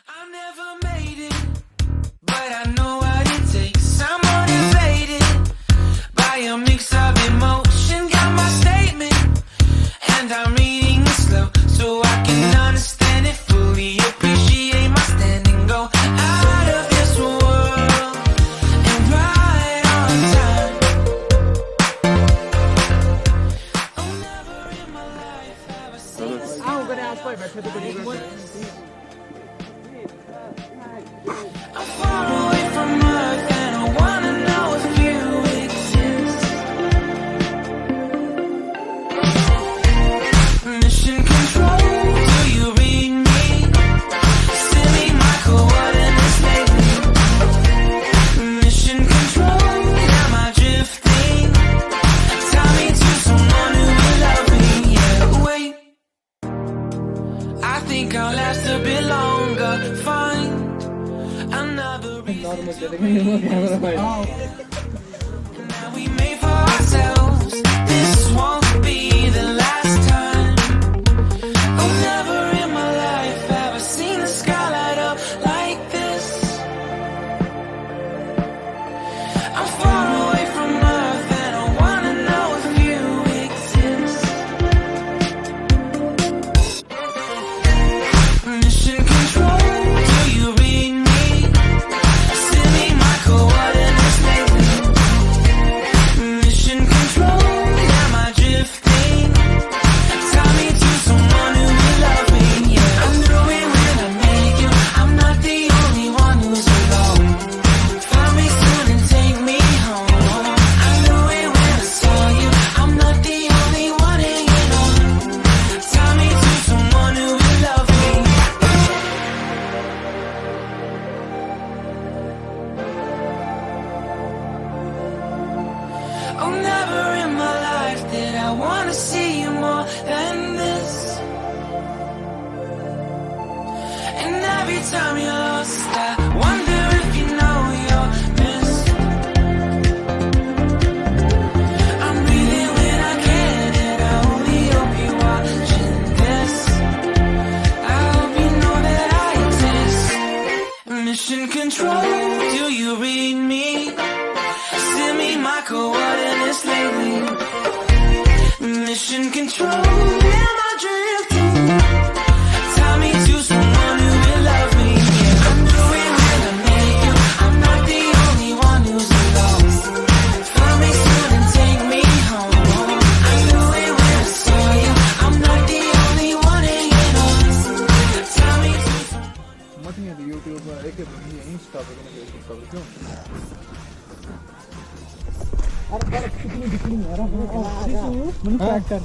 I never made it, but I know what it takes. I'm motivated by a mix of emotion. Got my statement, and I'm reading it slow so I can understand it fully. Appreciate my standing, go out of this world and right on time. Oh, never in my life have I seen a sky. I'm far away from Earth and I wanna know if you exist. Mission control, do you read me? Send me my coordinates lately. Mission control, am I drifting? Tie me to someone who will love me. Yeah, wait, I think I'll last a bit longer. Find another reason to breathe. Now we made for ourselves. This won't be the last time. Oh, never in my life have I seen the sky light up like this. I'm far away from Earth and I wanna know if you exist. Mission control, do you read me? Send me my coordinates lately. Mission control, am I drifting? Tie me to someone who will love me. Yeah, I knew it when I met you. I'm not the only one who's alone. Find me soon and take me home. I knew it when I saw you. I'm not the only one hanging on. Tie me to someone who will love me. Oh, never in my life did I wanna see you more than this. And every time you're lost, I wonder if you know you're missed. I'm breathing when I can, and I only hope you're watching this. I hope you know that I exist. Mission control, do you read me? Send me my coordinates lately. Mission control, am I drifting? Tie me to someone who will love me. Yeah, I knew it when I met you. I'm not the only one who's alone. Find me soon and take me home. I knew it when I saw you. I'm not the only one hanging on. Tie me to someone. मत नहीं है YouTube पर एक Insta पे ना Facebook पर क्यों अरे कितनी दिखनी है यार मैंने ट्रैक कर